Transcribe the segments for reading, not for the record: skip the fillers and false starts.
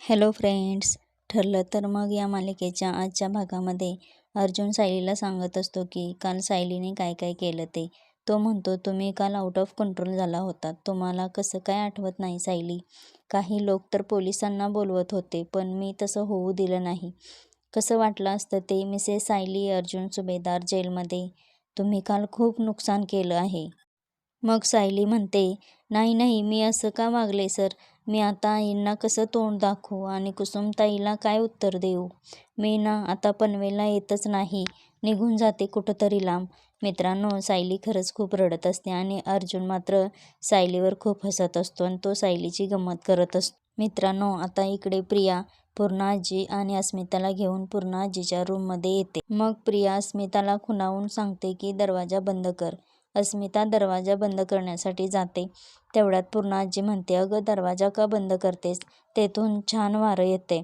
Hello friends. ठरलं तर मग या मालिकेच्या आजच्या भागामध्ये अर्जुन सायलीला सांगत असतो की काल सायलीने काय काय केलं ते. तो म्हणतो, तुम्ही काल आउट ऑफ कंट्रोल झाला होता. तुम्हाला कसं काय आठवत नाही सायली? काही लोक तर पोलिसांना बोलवत होते, पण मी तसं होऊ दिलं नाही. कसं वाटलं असतं ते मिसेस सायली? अर्जुन, सुभेदार जेलमध्ये. तुम्ही काल खूप नुकसान केलं आहे. मग सायली म्हणते, नाही नाही, मी असं का वागले सर? मी आता आईंना कसं तोंड दाखवू आणि कुसुमताईला काय उत्तर देऊ? मी ना आता पनवेलला येतच नाही, निघून जाते कुठंतरी लांब. मित्रांनो, सायली खरंच खूप रडत असते आणि अर्जुन मात्र सायलीवर खूप हसत असतो आणि तो सायलीची गंमत करत असतो. मित्रांनो, आता इकडे प्रिया पूर्णा आजी आणि अस्मिताला घेऊन पूर्णा आजीच्या रूममध्ये येते. मग प्रिया अस्मिताला खुणावून सांगते की दरवाजा बंद कर. अस्मिता दरवाजा बंद करण्यासाठी जाते. तेवढ्यात पूर्णा आजी म्हणते, अगं दरवाजा का बंद करतेस? तेथून छान वारं येते.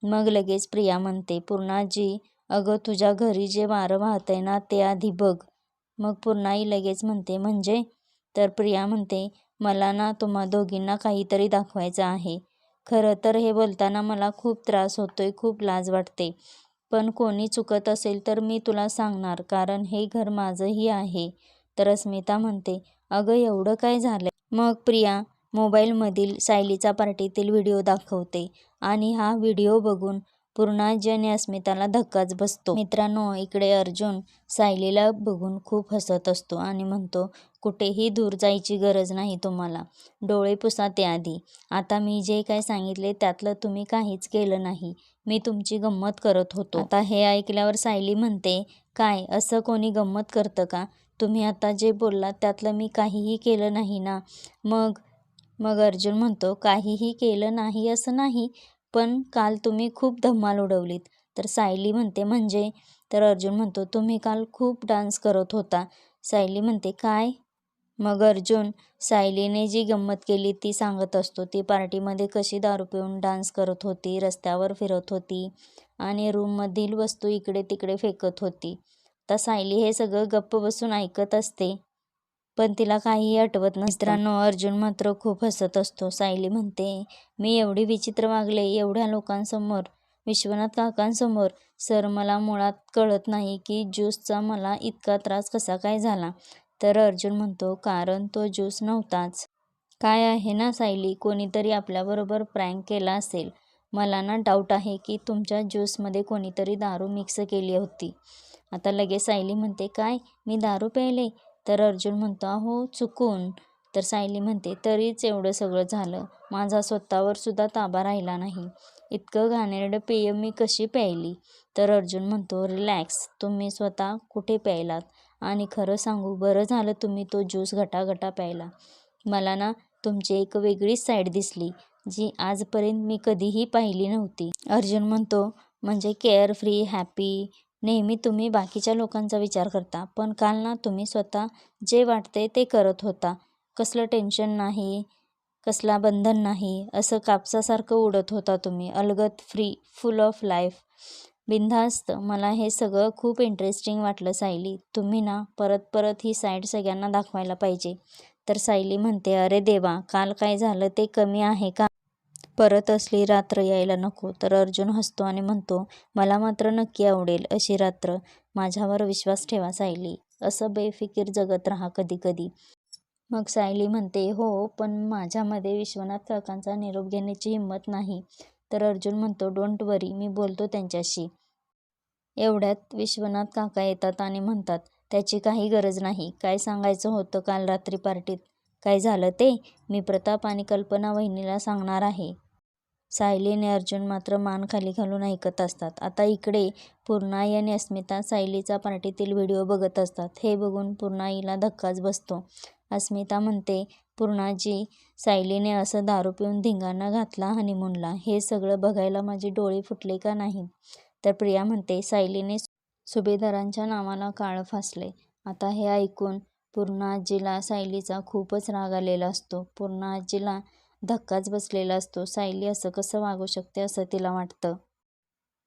मग लगेच प्रिया म्हणते, पूर्णा आजी, अगं तुझ्या घरी जे वारं वाहतंय ना ते आधी बघ. मग पूर्णाई लगेच म्हणते, म्हणजे? तर प्रिया म्हणते, मला ना तुम्हा दोघींना काहीतरी दाखवायचं आहे. खरं तर हे बोलताना मला खूप त्रास होतोय, खूप लाज वाटते. पण कोणी चुकत असेल तर मी तुला सांगणार, कारण हे घर माझंही आहे. तर अस्मिता म्हणते, अगं एवढं काय झालंय? मग प्रिया मोबाईलमधील सायलीचा पार्टीतील व्हिडिओ दाखवते आणि हा व्हिडिओ बघून पूर्णा आजी आणि अस्मिताला धक्काच बसतो. मित्रांनो, इकडे अर्जुन सायलीला बघून खूप हसत असतो आणि म्हणतो, कुठेही दूर जायची गरज नाही तुम्हाला. डोळे पुसा ते आधी. आता मी जे काय सांगितले त्यातलं तुम्ही काहीच केलं नाही. मी तुमची गंमत करत होतो. आता हे ऐकल्यावर सायली म्हणते, काय असं कोणी गंमत करतं का? तुम्ही आता जे बोललात त्यातलं मी काहीही केलं नाही ना. मग मग अर्जुन म्हणतो, काहीही केलं नाही असं नाही, पण काल तुम्ही खूप धमाल उडवलीत. तर सायली म्हणते, म्हणजे? तर अर्जुन म्हणतो, तुम्ही काल खूप डान्स करत होता. सायली म्हणते, काय? मग अर्जुन सायलीने जी गंमत केली ती सांगत असतो. ती पार्टीमध्ये कशी दारू पिऊन डान्स करत होती, रस्त्यावर फिरत होती आणि रूममधील वस्तू इकडे तिकडे फेकत होती. आता सायली हे सगळं गप्प बसून ऐकत असते, पण तिला काहीही आठवत नसतं. मित्रांनो, अर्जुन मात्र खूप हसत असतो. सायली म्हणते, मी एवढी विचित्र वागले एवढ्या लोकांसमोर, विश्वनाथ काकांसमोर. सर, मला मुळात कळत नाही की ज्यूसचा मला इतका त्रास कसा काय झाला. तर अर्जुन म्हणतो, कारण तो ज्यूस नव्हताच. काय आहे ना सायली, कोणीतरी आपल्याबरोबर प्रँक केला असेल. मला ना डाऊट आहे की तुमच्या ज्यूसमध्ये कोणीतरी दारू मिक्स केली होती. आता लगेच सायली म्हणते, काय? मी दारू प्यायले? तर अर्जुन म्हणतो, अहो चुकून. तर सायली म्हणते, तरीच एवढं सगळं झालं. माझा स्वतःवर सुद्धा ताबा राहिला नाही. इतकं घाणेरडं पेय मी कशी प्यायली? तर अर्जुन म्हणतो, रिलॅक्स. तुम्ही स्वतः कुठे प्यायलात? आणि खरं सांगू, बरं झालं तुम्ही तो ज्यूस घटाघटा प्यायला. मला ना तुमची एक वेगळीच साईड दिसली, जी आजपर्यंत मी कधीही पाहिली नव्हती. अर्जुन म्हणतो, म्हणजे केअरफ्री, हॅपी. नेहमी तुम्ही बाकीच्या लोकांचा विचार करता, पण काल ना तुम्ही स्वतः जे वाटते ते करत होता. कसलं टेन्शन नाही, कसला बंधन नाही, असं कापसासारखं उडत होता तुम्ही, अलगद, फ्री, फुल ऑफ लाईफ, बिनधास्त. मला हे सगळं खूप इंटरेस्टिंग वाटलं सायली. तुम्ही ना परत परत ही साईड सगळ्यांना दाखवायला पाहिजे. तर सायली म्हणते, अरे देवा, काल काय झालं ते कमी आहे का? परत असली रात्र यायला नको. तर अर्जुन हसतो आणि म्हणतो, मला मात्र नक्की आवडेल अशी रात्र. माझ्यावर विश्वास ठेवा सायली. असं बेफिकीर जगत राहा कधी कधी. मग सायली म्हणते, हो, पण माझ्यामध्ये विश्वनाथ काकांचा निरोप घेण्याची हिंमत नाही. तर अर्जुन म्हणतो, डोंट वरी, मी बोलतो त्यांच्याशी. एवढ्यात विश्वनाथ काका येतात आणि म्हणतात, त्याची काही गरज नाही. काय सांगायचं होतं काल रात्री पार्टीत? काय झालं ते मी प्रताप आणि कल्पना वहिनीला सांगणार आहे. सायली आणि अर्जुन मात्र मान खाली घालून ऐकत असतात. आता इकडे पूर्णाई आणि अस्मिता सायलीचा पार्टीतील व्हिडिओ बघत असतात. हे बघून पूर्णाईला धक्काच बसतो. अस्मिता म्हणते, पूर्णाजी, सायलीने असं दारू पिऊन धिंगाणा घातला हनीमूनला. हे सगळं बघायला माझे डोळे फुटले का नाहीत? तर प्रिया म्हणते, सायलीने सुभेदारांच्या नावाला काळं फासले. आता हे ऐकून पूर्णा आजीला सायलीचा खूपच राग आलेला असतो. पूर्णा आजीला धक्काच बसलेला असतो. सायली असं कसं वागू शकते असं तिला वाटतं.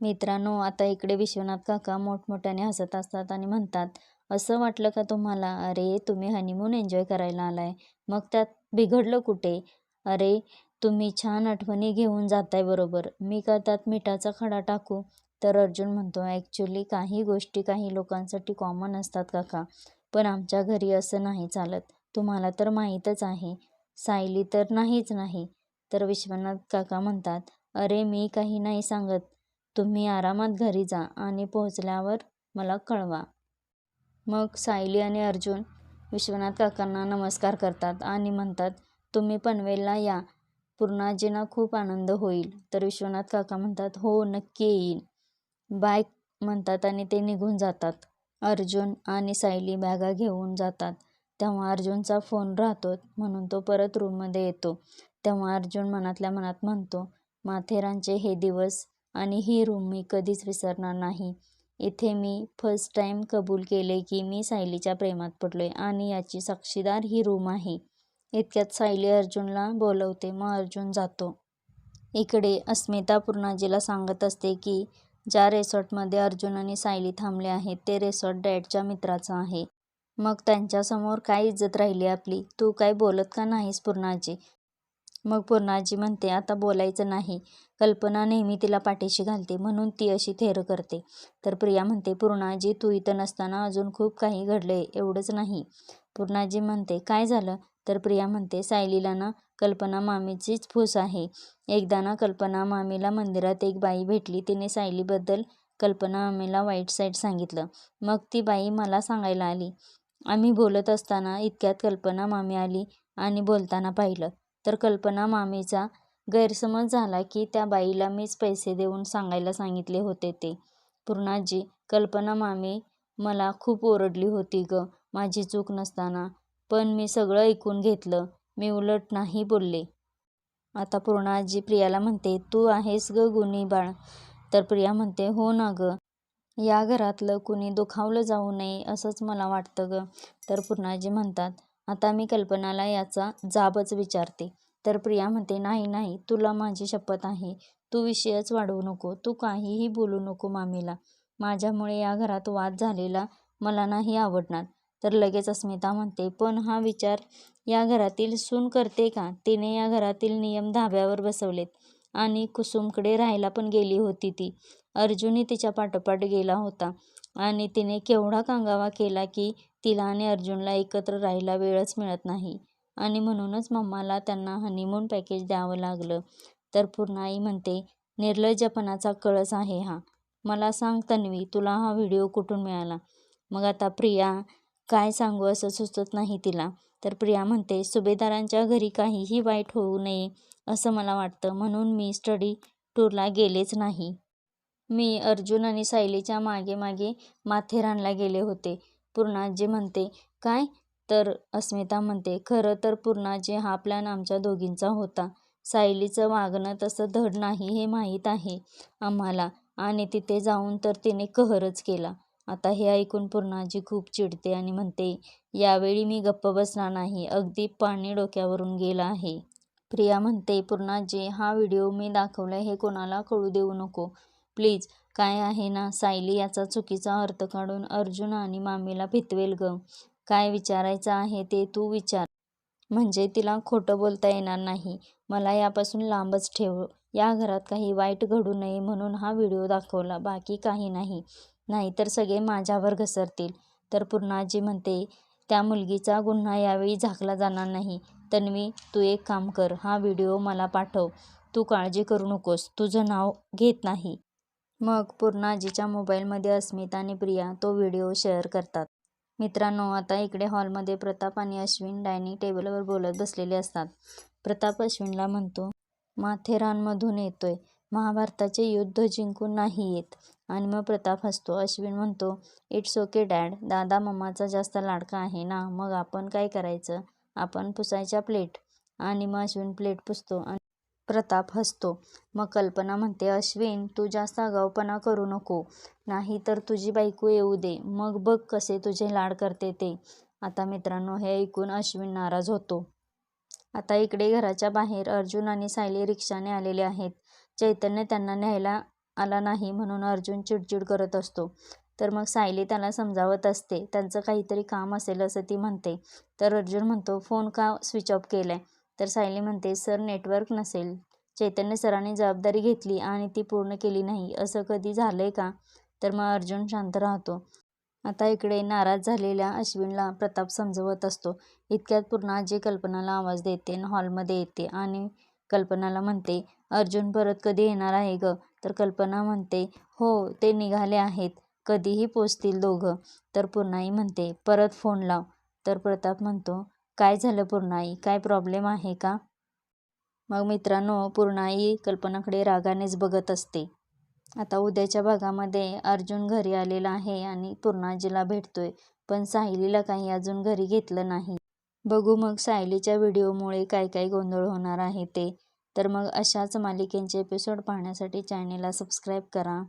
मित्रांनो, आता इकडे विश्वनाथ काका मोठमोठ्याने हसत असतात आणि म्हणतात, असं वाटलं का तुम्हाला? अरे, तुम्ही हनीमून एन्जॉय करायला आलाय, मग त्यात बिघडलं कुठे? अरे, तुम्ही छान आठवणी घेऊन जाताय बरोबर. मी का त्यात मिठाचा खडा टाकू? तर अर्जुन म्हणतो, ॲक्च्युली काही गोष्टी काही लोकांसाठी कॉमन असतात काका. पण आमच्या घरी असं नाही चालत. तुम्हाला तर माहीतच आहे. सायली तर नाहीच नाही. तर विश्वनाथ काका म्हणतात, अरे मी काही नाही सांगत. तुम्ही आरामात घरी जा आणि पोहोचल्यावर मला कळवा. मग सायली आणि अर्जुन विश्वनाथ काकांना नमस्कार करतात आणि म्हणतात, तुम्ही पनवेलला या. पूर्णाजींना खूप आनंद होईल. तर विश्वनाथ काका म्हणतात, हो नक्की येईन. बाय म्हणतात आणि ते निघून जातात. अर्जुन आणि सायली बॅगा घेऊन जातात. तेव्हा अर्जुनचा फोन राहतो म्हणून तो परत रूममध्ये येतो. तेव्हा अर्जुन मनातल्या मनात म्हणतो, माथेरानचे हे दिवस आणि ही रूम मी कधीच विसरणार नाही. इथे मी फर्स्ट टाइम कबूल केले की मी सायलीच्या प्रेमात पडलोय आणि याची साक्षीदार ही रूम आहे. इतक्यात सायली अर्जुनला बोलवते. मग अर्जुन जातो. इकडे अस्मिता पूर्णाजीला सांगत असते की ज्या रिसॉर्टमध्ये अर्जुन आणि सायली थांबले आहेत ते रिसॉर्ट डॅडच्या मित्राचं आहे. मग त्यांच्यासमोर काय इज्जत राहिली आपली? तू काय बोलत का नाहीस पूर्णाजी? मग पूर्णाजी म्हणते, आता बोलायचं नाही. कल्पना नेहमी तिला पाठीशी घालते म्हणून ती अशी थेर करते. तर प्रिया म्हणते, पूर्णाजी तू इथं नसताना अजून खूप काही घडलंय, एवढंच नाही. पूर्णाजी म्हणते, काय झालं? तर प्रिया म्हणते, सायलीला ना कल्पना मामीचीच फूस आहे. एकदा ना कल्पना मामीला मंदिरात एक बाई भेटली. तिने सायलीबद्दल कल्पना मामीला वाईट साईड सांगितलं. मग ती बाई मला सांगायला आली. आम्ही बोलत असताना इतक्यात कल्पना मामी आली आणि बोलताना पाहिलं. तर कल्पना मामीचा गैरसमज झाला की त्या बाईला मीच पैसे देऊन सांगायला सांगितले होते ते. पूर्णाजी, कल्पना मामी मला खूप ओरडली होती ग माझी चूक नसताना. पण मी सगळं ऐकून घेतलं. मी उलट नाही बोलले. आता पूर्णाजी प्रियाला म्हणते, तू आहेस ग गुणी बाळ. तर प्रिया म्हणते, हो ना ग. या घरातलं कुणी दुखावलं जाऊ नये असंच मला वाटतं ग. तर पूर्णाजी म्हणतात, आता मी कल्पनाला याचा जाबच विचारते. तर प्रिया म्हणते, नाही नाही, तुला माझी शपथ आहे. तू विषयच वाढवू नको. तू काहीही बोलू नको मामीला. माझ्यामुळे या घरात वाद झालेला मला नाही आवडणार. तर लगेच अस्मिता म्हणते, पण हा विचार या घरातील सून करते का? तिने या घरातील नियम धाब्यावर बसवलेत आणि कुसुमकडे राहायला पण गेली होती ती. अर्जुनही तिच्या पाठोपाठ गेला होता आणि तिने केवढा कांगावा केला की तिला आणि अर्जुनला एकत्र राहायला वेळच मिळत नाही आणि म्हणूनच मम्माला त्यांना हनीमून पॅकेज द्यावं लागलं. तर पूर्णाई म्हणते, निर्लज्जपणाचा कळस आहे हा. मला सांग तन्वी, तुला हा व्हिडिओ कुठून मिळाला? मग आता प्रिया काय सांगू असं सुचत नाही तिला. तर प्रिया म्हणते, सुभेदारांच्या घरी काहीही वाईट होऊ नये असं मला वाटतं म्हणून मी स्टडी टूरला गेलेच नाही. मी अर्जुन आणि सायलीच्या मागे मागे माथेरानला गेले होते. पूर्णाजी म्हणते, काय? तर अस्मिता म्हणते, खरं तर पूर्णाजी हा प्लॅन आमच्या दोघींचा होता. सायलीचं वागणं तसं धड नाही हे माहीत आहे आम्हाला आणि तिथे जाऊन तर तिने कहरच केला. आता हे ऐकून पूर्णाजी खूप चिडते आणि म्हणते, यावेळी मी गप्प बसणार नाही. अगदी पाणी डोक्यावरून गेलं आहे. प्रिया म्हणते, पूर्णाजी हा व्हिडिओ मी दाखवलाय हे कोणाला कळू देऊ नको प्लीज. काय आहे ना, सायली याचा चुकीचा अर्थ काढून अर्जुन आणि मामीला भितवेल ग. काय विचारायचं आहे ते तू विचार. म्हणजे तिला खोटं बोलता येणार नाही. मला यापासून लांबच ठेव. या घरात काही वाईट घडू नये म्हणून हा व्हिडिओ दाखवला, बाकी काही नाही. नाहीतर सगळे माझ्यावर घसरतील. तर पूर्णाजी म्हणते, त्या मुलगीचा गुन्हा यावेळी झाकला जाणार नाही. तन्वी, तू एक काम कर, हा व्हिडिओ मला पाठव. तू काळजी करू नकोस, तुझं नाव घेत नाही. मग पूर्णाजीच्या मोबाईलमध्ये अस्मिता आणि प्रिया तो व्हिडिओ शेअर करतात. मित्रांनो, आता इकडे हॉलमध्ये प्रताप आणि अश्विन डायनिंग टेबलवर बोलत बसलेले असतात. प्रताप अश्विनला म्हणतो, माथेरानमधून येतोय, महाभारताचे युद्ध जिंकून नाही येत. आणि मग प्रताप हसतो. अश्विन म्हणतो, इट्स ओके डॅड, दादा मम्माचा जास्त लाडका आहे ना, मग आपण काय करायचं? आपण पुसायच्या प्लेट. आणि मग अश्विन प्लेट पुसतो आणि प्रताप हसतो. मग कल्पना म्हणते, अश्विन तू जास्त आगाऊपणा करू नको, नाही तर तुझी बायको येऊ दे, मग बघ कसे तुझे लाड करते ते. आता मित्रांनो, हे ऐकून अश्विन नाराज होतो. आता इकडे घराच्या बाहेर अर्जुन आणि सायली रिक्षाने आलेले आहेत. चैतन्य त्यांना न्यायला आला नाही म्हणून अर्जुन चिडचिड करत असतो. तर मग सायली त्याला समजावत असते. त्यांचं काहीतरी काम असेल असं ती म्हणते. तर अर्जुन म्हणतो, फोन का स्विच ऑफ केलाय? तर सायली म्हणते, सर नेटवर्क नसेल. चैतन्य सरांनी जबाबदारी घेतली आणि ती पूर्ण केली नाही, असं कधी झालंय का? तर मग अर्जुन शांत राहतो. आता इकडे नाराज झालेल्या अश्विनला प्रताप समजवत असतो. इतक्यात पूर्ण आजी कल्पनाला आवाज देते आणि हॉलमध्ये येते आणि कल्पनाला म्हणते, अर्जुन परत कधी येणार आहे ग? तर कल्पना म्हणते, हो ते निघाले आहेत, कधीही पोचतील दोघं. तर पूर्णाई म्हणते, परत फोन लाव. तर प्रताप म्हणतो, काय झालं पूर्णाई, काय प्रॉब्लेम आहे का? मग मित्रांनो, पूर्णाई कल्पनाकडे रागानेच बघत असते. आता उद्याच्या भागामध्ये अर्जुन घरी आलेला आहे आणि पूर्णाजीला भेटतोय, पण सायलीला काही अजून घरी घेतलं नाही. बघू मग सायलीच्या व्हिडिओमुळे काय काय गोंधळ होणार आहे ते. तर मग अशाच मालिकेंचे एपिसोड पाहण्यासाठी चॅनेलला सबस्क्राईब करा.